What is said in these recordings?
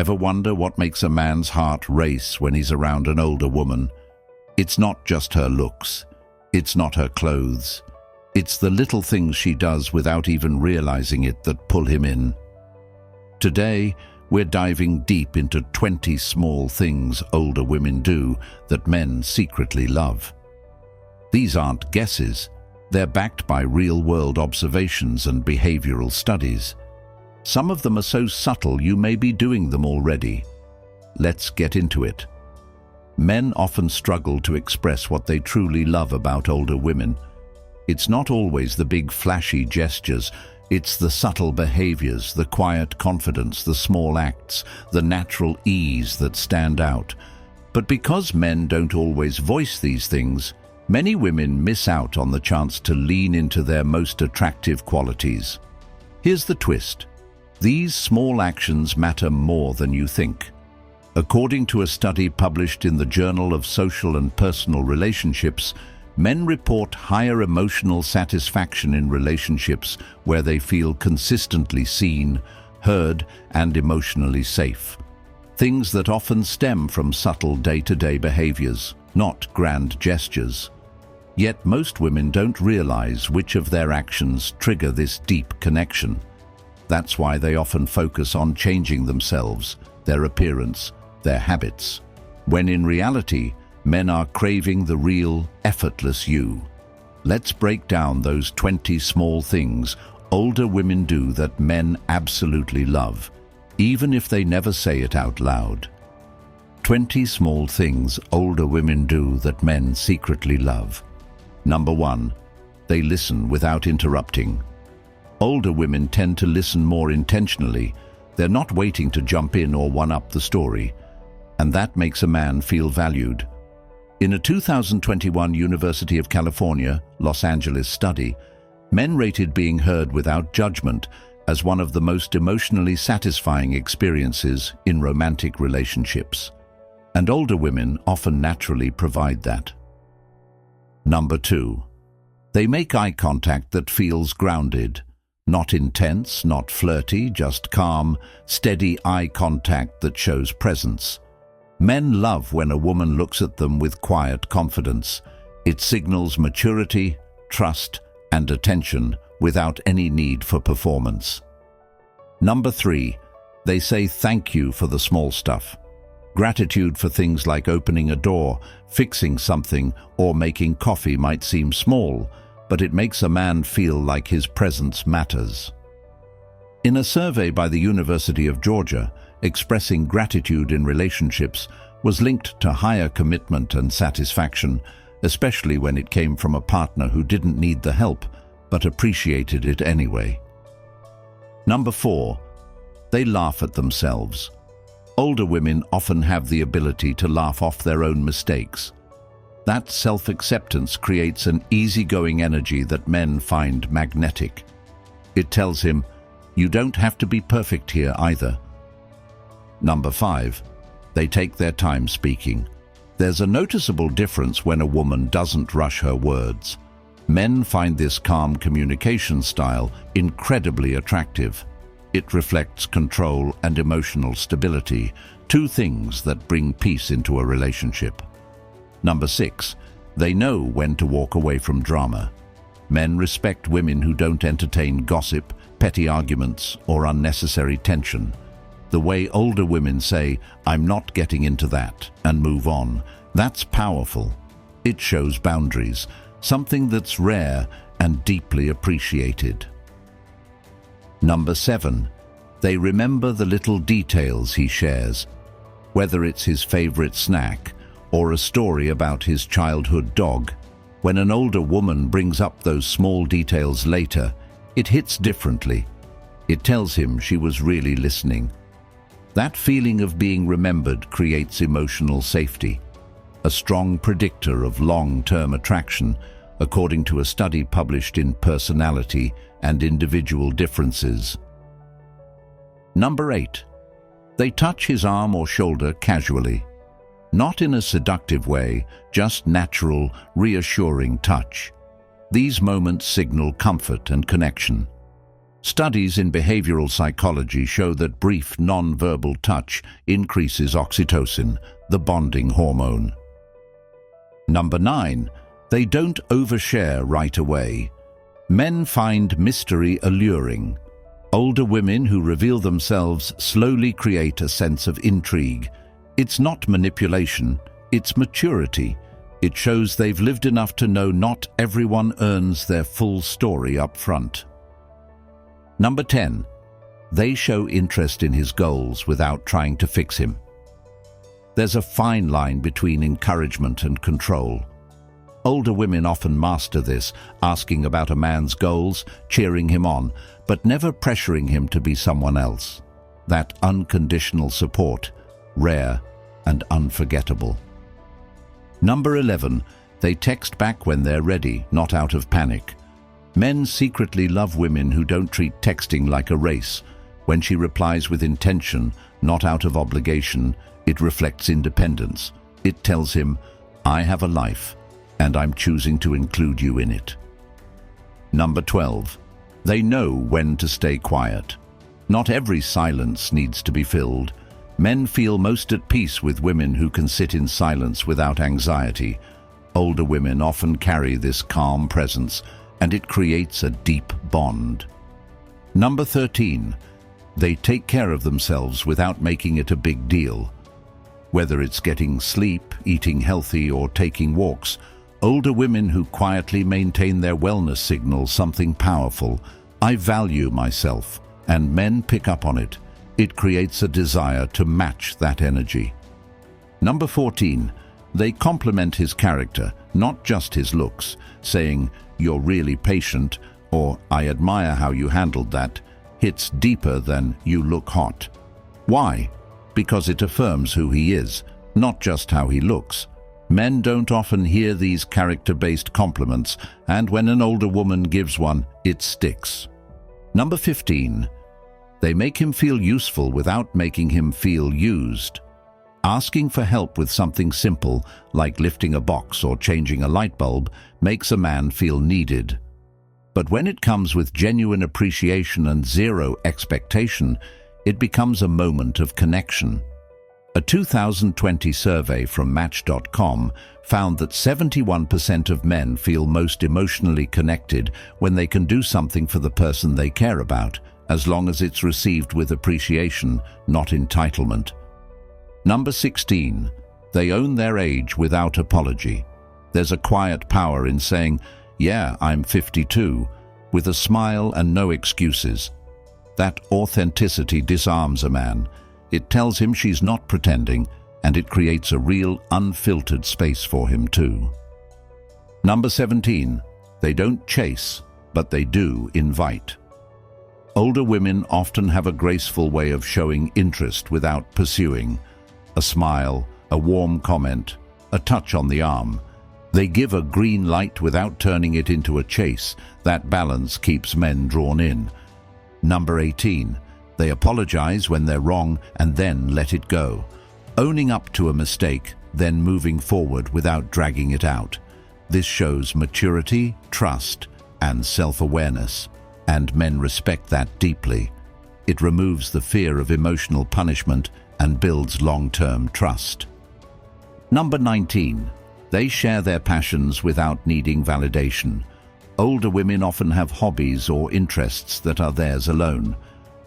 Ever wonder what makes a man's heart race when he's around an older woman? It's not just her looks. It's not her clothes. It's the little things she does without even realizing it that pull him in. Today, we're diving deep into 20 small things older women do that men secretly love. These aren't guesses. They're backed by real-world observations and behavioral studies. Some of them are so subtle you may be doing them already. Let's get into it. Men often struggle to express what they truly love about older women. It's not always the big flashy gestures. It's the subtle behaviors, the quiet confidence, the small acts, the natural ease that stand out. But because men don't always voice these things, many women miss out on the chance to lean into their most attractive qualities. Here's the twist. These small actions matter more than you think. According to a study published in the Journal of Social and Personal Relationships, men report higher emotional satisfaction in relationships where they feel consistently seen, heard, and emotionally safe. Things that often stem from subtle day-to-day behaviors, not grand gestures. Yet most women don't realize which of their actions trigger this deep connection. That's why they often focus on changing themselves, their appearance, their habits, when in reality, men are craving the real, effortless you. Let's break down those 20 small things older women do that men absolutely love, even if they never say it out loud. 20 small things older women do that men secretly love. Number 1, they listen without interrupting. Older women tend to listen more intentionally. They're not waiting to jump in or one-up the story, and that makes a man feel valued. In a 2021 University of California, Los Angeles study, men rated being heard without judgment as one of the most emotionally satisfying experiences in romantic relationships. And older women often naturally provide that. Number 2, they make eye contact that feels grounded. Not intense, not flirty, just calm, steady eye contact that shows presence. Men love when a woman looks at them with quiet confidence. It signals maturity, trust, and attention without any need for performance. Number 3, they say thank you for the small stuff. Gratitude for things like opening a door, fixing something, or making coffee might seem small, but it makes a man feel like his presence matters. In a survey by the University of Georgia, expressing gratitude in relationships was linked to higher commitment and satisfaction, especially when it came from a partner who didn't need the help but appreciated it anyway. Number 4, they laugh at themselves. Older women often have the ability to laugh off their own mistakes. That self-acceptance creates an easygoing energy that men find magnetic. It tells him, you don't have to be perfect here either. Number 5, they take their time speaking. There's a noticeable difference when a woman doesn't rush her words. Men find this calm communication style incredibly attractive. It reflects control and emotional stability, two things that bring peace into a relationship. Number 6, they know when to walk away from drama. Men respect women who don't entertain gossip, petty arguments, or unnecessary tension. The way older women say, I'm not getting into that, and move on, that's powerful. It shows boundaries, something that's rare and deeply appreciated. Number 7, they remember the little details he shares, whether it's his favorite snack or a story about his childhood dog. When an older woman brings up those small details later, it hits differently. It tells him she was really listening. That feeling of being remembered creates emotional safety, a strong predictor of long-term attraction, according to a study published in Personality and Individual Differences. Number 8, they touch his arm or shoulder casually. Not in a seductive way, just natural, reassuring touch. These moments signal comfort and connection. Studies in behavioral psychology show that brief non-verbal touch increases oxytocin, the bonding hormone. Number 9. They don't overshare right away. Men find mystery alluring. Older women who reveal themselves slowly create a sense of intrigue. It's not manipulation, it's maturity. It shows they've lived enough to know not everyone earns their full story up front. Number 10. They show interest in his goals without trying to fix him. There's a fine line between encouragement and control. Older women often master this, asking about a man's goals, cheering him on, but never pressuring him to be someone else. That unconditional support, rare and unforgettable. Number 11. They text back when they're ready, not out of panic. Men secretly love women who don't treat texting like a race. When she replies with intention, not out of obligation, it reflects independence. It tells him, I have a life, and I'm choosing to include you in it. Number 12. They know when to stay quiet. Not every silence needs to be filled. Men feel most at peace with women who can sit in silence without anxiety. Older women often carry this calm presence, and it creates a deep bond. Number 13. They take care of themselves without making it a big deal. Whether it's getting sleep, eating healthy, or taking walks, older women who quietly maintain their wellness signal something powerful. I value myself, and men pick up on it. It creates a desire to match that energy. Number 14. They compliment his character, not just his looks, saying, you're really patient, or I admire how you handled that, hits deeper than you look hot. Why? Because it affirms who he is, not just how he looks. Men don't often hear these character-based compliments, and when an older woman gives one, it sticks. Number 15. They make him feel useful without making him feel used. Asking for help with something simple, like lifting a box or changing a light bulb, makes a man feel needed. But when it comes with genuine appreciation and zero expectation, it becomes a moment of connection. A 2020 survey from Match.com found that 71% of men feel most emotionally connected when they can do something for the person they care about, as long as it's received with appreciation, not entitlement. Number 16. They own their age without apology. There's a quiet power in saying, yeah, I'm 52, with a smile and no excuses. That authenticity disarms a man. It tells him she's not pretending, and it creates a real, unfiltered space for him too. Number 17. They don't chase, but they do invite. Older women often have a graceful way of showing interest without pursuing. A smile, a warm comment, a touch on the arm. They give a green light without turning it into a chase. That balance keeps men drawn in. Number 18. They apologize when they're wrong and then let it go. Owning up to a mistake, then moving forward without dragging it out. This shows maturity, trust, and self-awareness, and men respect that deeply. It removes the fear of emotional punishment and builds long-term trust. Number 19. They share their passions without needing validation. Older women often have hobbies or interests that are theirs alone.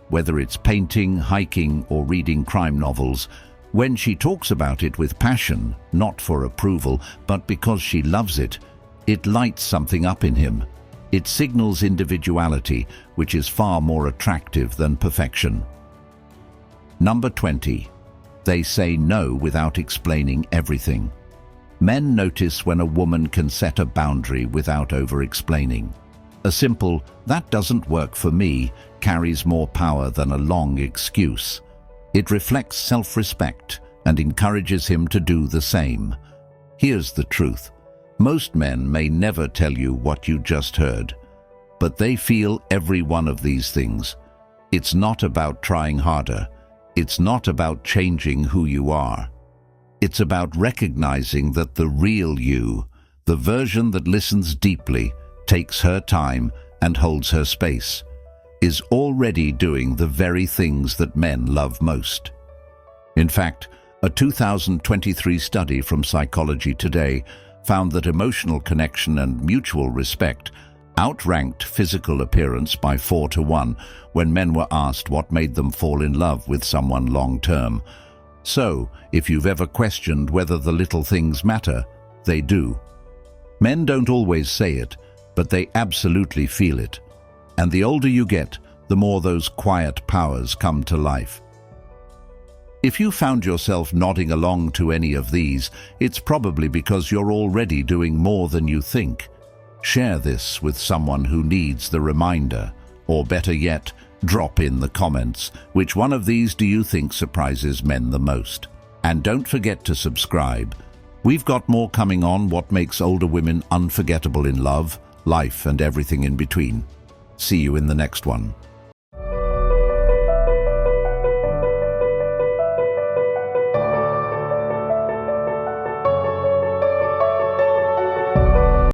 Whether it's painting, hiking, or reading crime novels, when she talks about it with passion, not for approval, but because she loves it, it lights something up in him. It signals individuality, which is far more attractive than perfection. Number 20. They say no without explaining everything. Men notice when a woman can set a boundary without over-explaining. A simple, "that doesn't work for me," carries more power than a long excuse. It reflects self-respect and encourages him to do the same. Here's the truth. Most men may never tell you what you just heard, but they feel every one of these things. It's not about trying harder. It's not about changing who you are. It's about recognizing that the real you, the version that listens deeply, takes her time and holds her space. is already doing the very things that men love most. In fact, a 2023 study from Psychology Today found that emotional connection and mutual respect outranked physical appearance by 4-1 when men were asked what made them fall in love with someone long-term. So, if you've ever questioned whether the little things matter, they do. Men don't always say it, but they absolutely feel it. And the older you get, the more those quiet powers come to life. If you found yourself nodding along to any of these, it's probably because you're already doing more than you think. Share this with someone who needs the reminder, or better yet, drop in the comments, which one of these do you think surprises men the most? And don't forget to subscribe. We've got more coming on what makes older women unforgettable in love, life, and everything in between. See you in the next one.